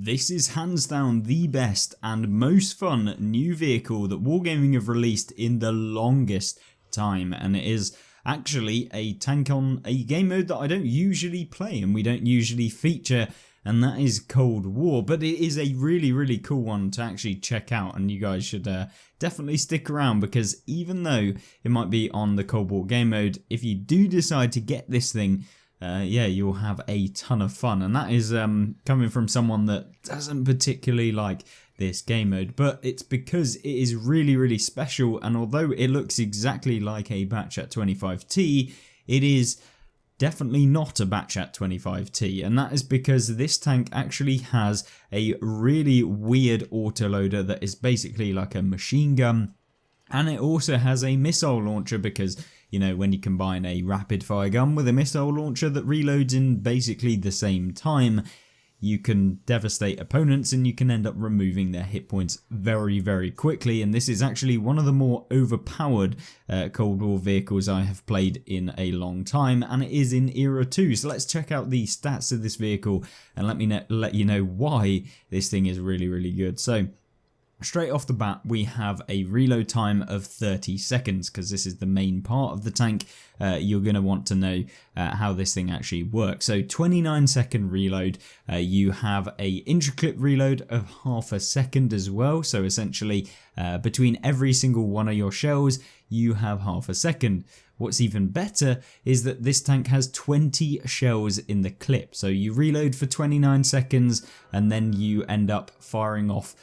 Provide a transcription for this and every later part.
This is hands down the best and most fun new vehicle that Wargaming have released in the longest time, and it is actually a tank on a game mode that I don't usually play and we don't usually feature, and that is Cold War. But it is a really cool one to actually check out, and you guys should definitely stick around, because even though it might be on the Cold War game mode, if you do decide to get this thing, yeah, you'll have a ton of fun. And that is coming from someone that doesn't particularly like this game mode, but it's because it is really special. And although it looks exactly like a Batchat 25T, it is definitely not a Batchat 25T, and that is because this tank actually has a really weird autoloader that is basically like a machine gun, and it also has a missile launcher, because you know, when you combine a rapid fire gun with a missile launcher that reloads in basically the same time, you can devastate opponents and you can end up removing their hit points very quickly. And this is actually one of the more overpowered Cold War vehicles I have played in a long time, and it is in Era 2. So let's check out the stats of this vehicle and let you know why this thing is really good. So straight off the bat, we have a reload time of 30 seconds, because this is the main part of the tank. You're going to want to know how this thing actually works. So 29-second reload, you have a intra-clip reload of half a second as well. So essentially, between every single one of your shells, you have half a second. What's even better is that this tank has 20 shells in the clip. So you reload for 29 seconds and then you end up firing off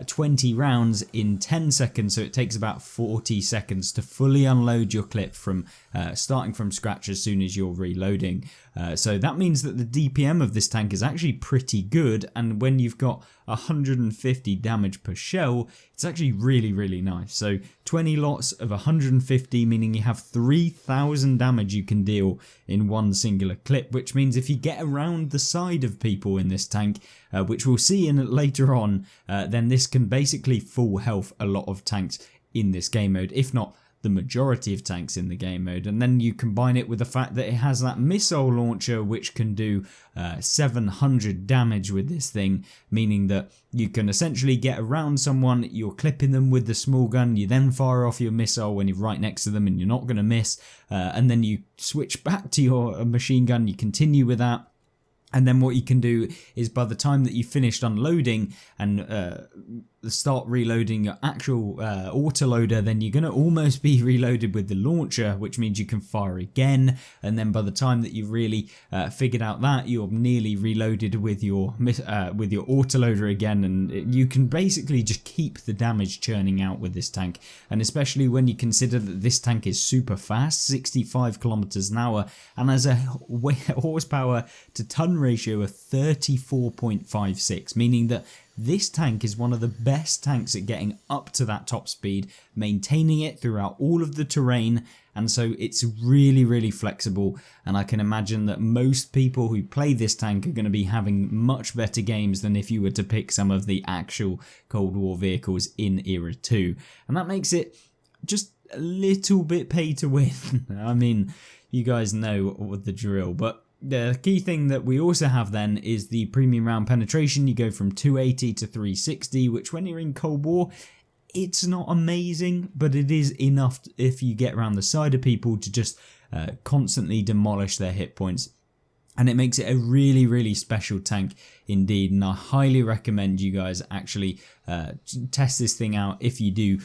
20 rounds in 10 seconds. So it takes about 40 seconds to fully unload your clip from starting from scratch as soon as you're reloading. So that means that the DPM of this tank is actually pretty good, and when you've got 150 damage per shell, it's actually really nice. So 20 lots of 150, meaning you have 3000 damage you can deal in one singular clip, which means if you get around the side of people in this tank, which we'll see in later on, then this can basically full health a lot of tanks in this game mode, if not the majority of tanks in the game mode. And then you combine it with the fact that it has that missile launcher which can do 700 damage with this thing, meaning that you can essentially get around someone, you're clipping them with the small gun, you then fire off your missile when you're right next to them and you're not going to miss, and then you switch back to your machine gun, you continue with that. And then what you can do is, by the time that you've finished unloading and start reloading your actual autoloader, then you're going to almost be reloaded with the launcher, which means you can fire again. And then by the time that you've really figured out that, you're nearly reloaded with your autoloader again, and you can basically just keep the damage churning out with this tank. And especially when you consider that this tank is super fast, 65 kilometers an hour, and has a horsepower to ton ratio of 34.56, meaning that this tank is one of the best tanks at getting up to that top speed, maintaining it throughout all of the terrain, and so it's really flexible. And I can imagine that most people who play this tank are going to be having much better games than if you were to pick some of the actual Cold War vehicles in Era 2. And that makes it just a little bit pay to win. I mean, you guys know the drill, but the key thing that we also have then is the premium round penetration. You go from 280 to 360, which when you're in Cold War, it's not amazing, but it is enough if you get around the side of people to just constantly demolish their hit points. And it makes it a really special tank indeed, and I highly recommend you guys actually test this thing out if you do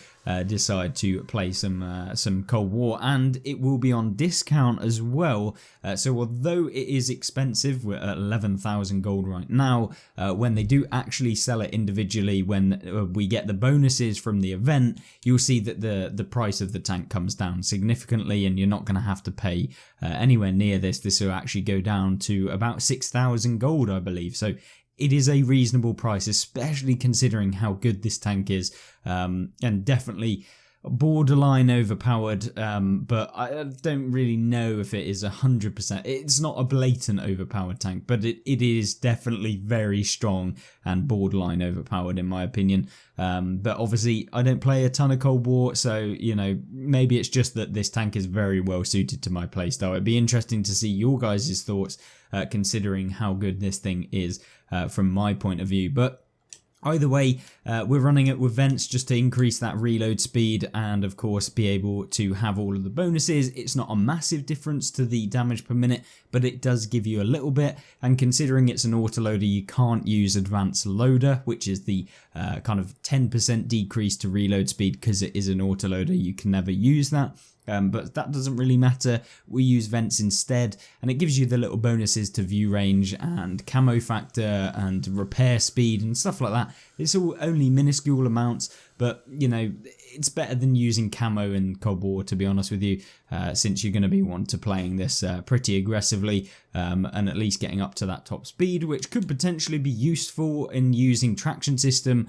decide to play some Cold War, and it will be on discount as well. So although it is expensive, we're at 11,000 gold right now, when they do actually sell it individually, when we get the bonuses from the event, you'll see that the price of the tank comes down significantly, and you're not going to have to pay anywhere near this. This will actually go down to about 6,000 gold, I believe. So it is a reasonable price, especially considering how good this tank is, and definitely borderline overpowered, but I don't really know if it is 100%. It's not a blatant overpowered tank, but it is definitely very strong and borderline overpowered in my opinion. But obviously I don't play a ton of Cold War, so you know, maybe it's just that this tank is very well suited to my playstyle. It'd be interesting to see your guys' thoughts considering how good this thing is from my point of view. But either way, we're running it with vents just to increase that reload speed and of course be able to have all of the bonuses. It's not a massive difference to the damage per minute, but it does give you a little bit, and considering it's an autoloader you can't use advanced loader, which is the kind of 10% decrease to reload speed because it is an autoloader. You can never use that. But that doesn't really matter. We use vents instead, and it gives you the little bonuses to view range and camo factor and repair speed and stuff like that. It's all only minuscule amounts, but you know, it's better than using camo in Cold War, to be honest with you, since you're going to be one to playing this pretty aggressively and at least getting up to that top speed, which could potentially be useful in using traction system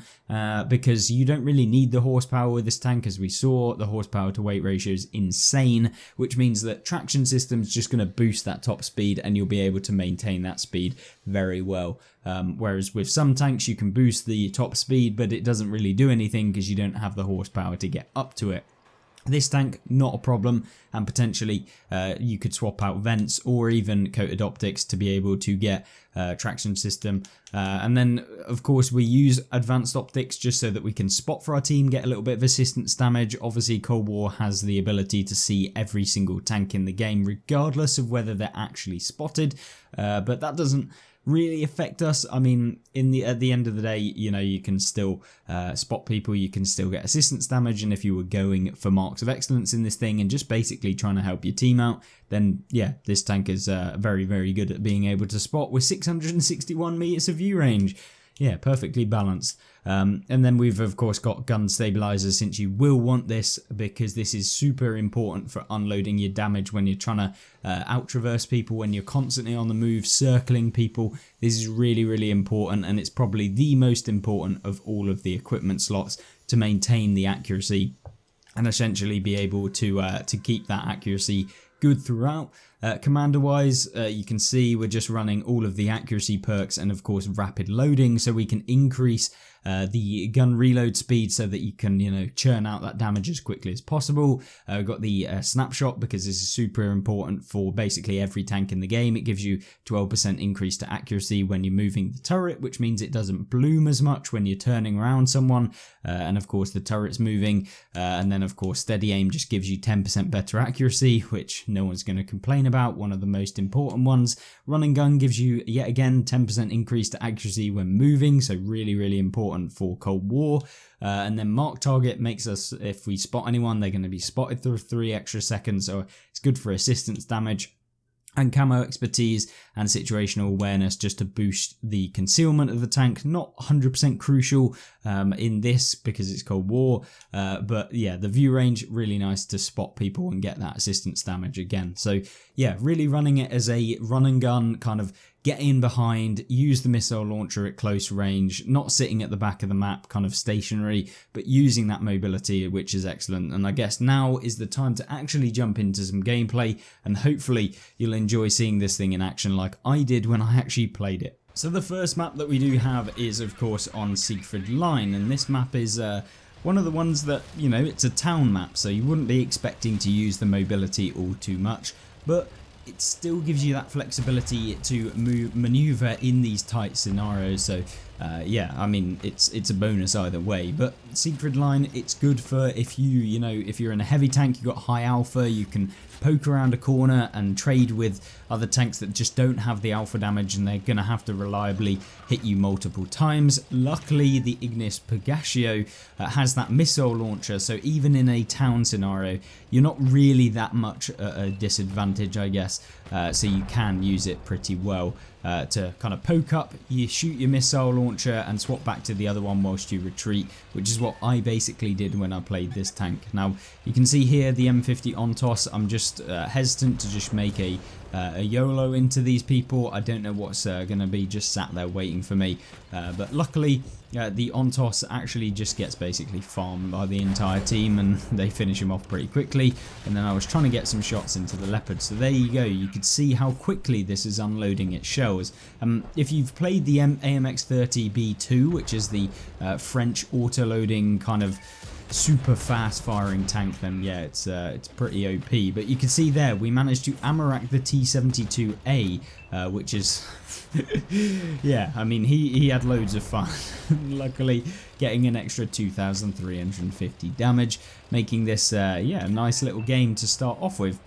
because you don't really need the horsepower with this tank. As we saw, the horsepower to weight ratio is insane, which means that traction system is just going to boost that top speed and you'll be able to maintain that speed very well. Whereas with some tanks you can boost the top speed, but it doesn't really do anything because you don't have the horsepower to get up to it. This tank, not a problem, and potentially you could swap out vents or even coated optics to be able to get traction system. And then of course we use advanced optics just so that we can spot for our team, get a little bit of assistance damage. Obviously Cold War has the ability to see every single tank in the game regardless of whether they're actually spotted, but that doesn't really affect us. I mean, at the end of the day, you know, you can still spot people, you can still get assistance damage, and if you were going for marks of excellence in this thing and just basically trying to help your team out, then yeah, this tank is very, very good at being able to spot with 661 meters of view range. Yeah, perfectly balanced. And then we've of course got gun stabilizers, since you will want this because this is super important for unloading your damage when you're trying to out-traverse people, when you're constantly on the move, circling people. This is really, really important, and it's probably the most important of all of the equipment slots to maintain the accuracy and essentially be able to keep that accuracy good throughout. Commander wise, you can see we're just running all of the accuracy perks and of course rapid loading, so we can increase the gun reload speed so that you can, you know, churn out that damage as quickly as possible. We've got the snapshot because this is super important for basically every tank in the game. It gives you 12% increase to accuracy when you're moving the turret, which means it doesn't bloom as much when you're turning around someone, and of course the turret's moving, and then of course steady aim just gives you 10% better accuracy, which no one's going to complain about, one of the most important ones. Running gun gives you yet again 10% increase to accuracy when moving, so really, really important for Cold War. And then mark target makes us, if we spot anyone, they're going to be spotted for 3 extra seconds, so it's good for assistance damage. And camo expertise and situational awareness just to boost the concealment of the tank. Not 100% crucial in this because it's Cold War, but yeah, the view range, really nice to spot people and get that assistance damage again. So yeah, really running it as a run and gun, kind of get in behind, use the missile launcher at close range, not sitting at the back of the map kind of stationary, but using that mobility, which is excellent. And I guess now is the time to actually jump into some gameplay, and hopefully you'll enjoy seeing this thing in action like I did when I actually played it. So the first map that we do have is of course on Siegfried Line, and this map is one of the ones that, you know, it's a town map, so you wouldn't be expecting to use the mobility all too much, but it still gives you that flexibility to maneuver in these tight scenarios. So yeah, I mean, it's a bonus either way. But Siegfried Line, it's good for if you know, if you're in a heavy tank, you've got high alpha, you can poke around a corner and trade with other tanks that just don't have the alpha damage, and they're going to have to reliably hit you multiple times. Luckily, the Ignis Pagaccio has that missile launcher, so even in a town scenario, you're not really that much at a disadvantage, I guess. So you can use it pretty well to kind of poke up, you shoot your missile launcher and swap back to the other one whilst you retreat, which is what I basically did when I played this tank. Now you can see here the M50 Ontos, I'm just just hesitant to just make a YOLO into these people. I don't know what's going to be just sat there waiting for me, but luckily the Ontos actually just gets basically farmed by the entire team, and they finish him off pretty quickly. And then I was trying to get some shots into the Leopard, so there you go. You could see how quickly this is unloading its shells. If you've played the AMX-30B2, which is the French auto-loading kind of super fast firing tank, then yeah, it's pretty OP. But you can see there we managed to Amarak the T-72A, which is yeah, I mean he had loads of fun. Luckily getting an extra 2,350 damage, making this yeah, a nice little game to start off with.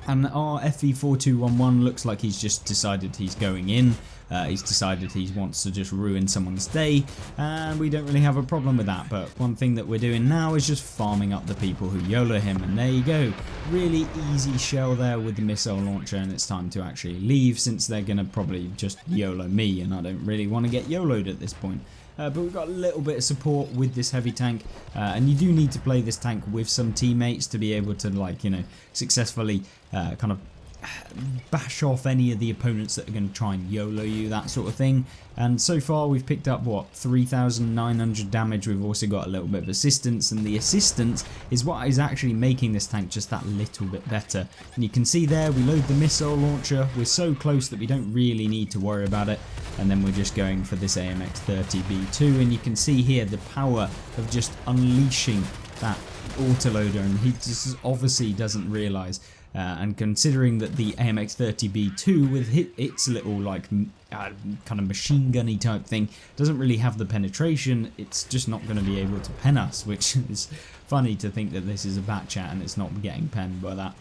And our FE4211 looks like he's just decided he's going in. He's decided he wants to just ruin someone's day, and we don't really have a problem with that. But one thing that we're doing now is just farming up the people who YOLO him, and there you go. Really easy shell there with the missile launcher, and it's time to actually leave since they're going to probably just YOLO me, and I don't really want to get YOLO'd at this point. But we've got a little bit of support with this heavy tank, and you do need to play this tank with some teammates to be able to, like, you know, successfully kind of bash off any of the opponents that are going to try and YOLO you, that sort of thing. And so far we've picked up, what, 3,900 damage. We've also got a little bit of assistance, and the assistance is what is actually making this tank just that little bit better. And you can see there we load the missile launcher. We're so close that we don't really need to worry about it, and then we're just going for this AMX-30B2, and you can see here the power of just unleashing that autoloader, and he just obviously doesn't realise. And considering that the AMX-30B2 with its little like kind of machine gunny type thing doesn't really have the penetration, it's just not going to be able to pen us, which is funny to think that this is a bat chat and it's not getting penned by that.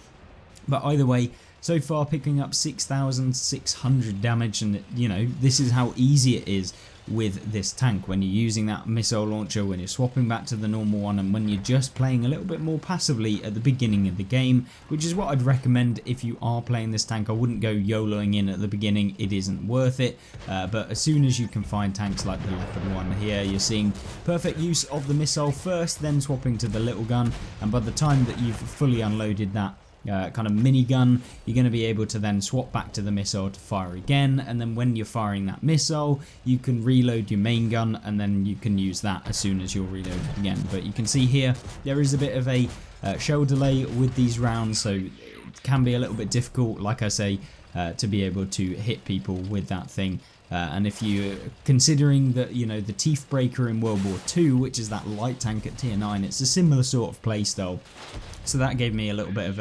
But either way, so far picking up 6,600 damage, and you know, this is how easy it is with this tank when you're using that missile launcher, when you're swapping back to the normal one, and when you're just playing a little bit more passively at the beginning of the game, which is what I'd recommend if you are playing this tank. I wouldn't go YOLOing in at the beginning, it isn't worth it, but as soon as you can find tanks like the Leopard one here, you're seeing perfect use of the missile first, then swapping to the little gun, and by the time that you've fully unloaded that kind of minigun, you're going to be able to then swap back to the missile to fire again, and then when you're firing that missile you can reload your main gun, and then you can use that as soon as you're reloaded again. But you can see here there is a bit of a shell delay with these rounds, so it can be a little bit difficult, like I say, to be able to hit people with that thing. And if you're considering that, you know, the Teeth Breaker in World War II, which is that light tank at tier 9, it's a similar sort of playstyle. So that gave me a little bit of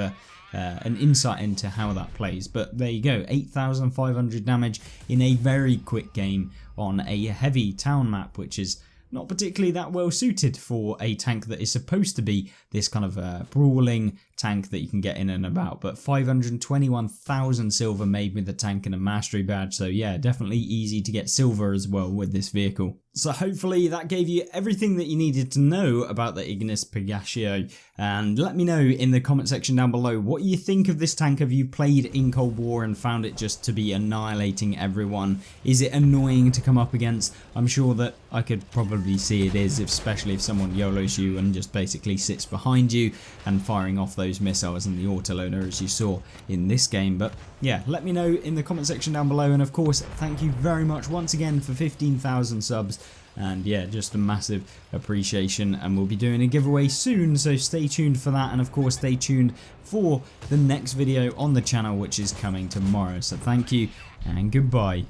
an insight into how that plays. But there you go, 8,500 damage in a very quick game on a heavy town map, which is not particularly that well suited for a tank that is supposed to be this kind of brawling tank that you can get in and about. But 521,000 silver made with the tank and a mastery badge, so yeah, definitely easy to get silver as well with this vehicle. So hopefully that gave you everything that you needed to know about the Ignis Pegashio, and let me know in the comment section down below what you think of this tank. Have you played in Cold War and found it just to be annihilating everyone? Is it annoying to come up against? I'm sure that I could probably see it is, especially if someone YOLOs you and just basically sits behind you and firing off those missiles and the autoloader as you saw in this game. But yeah, let me know in the comment section down below, and of course thank you very much once again for 15,000 subs, and yeah, just a massive appreciation. And we'll be doing a giveaway soon, so stay tuned for that, and of course stay tuned for the next video on the channel, which is coming tomorrow. So thank you and goodbye.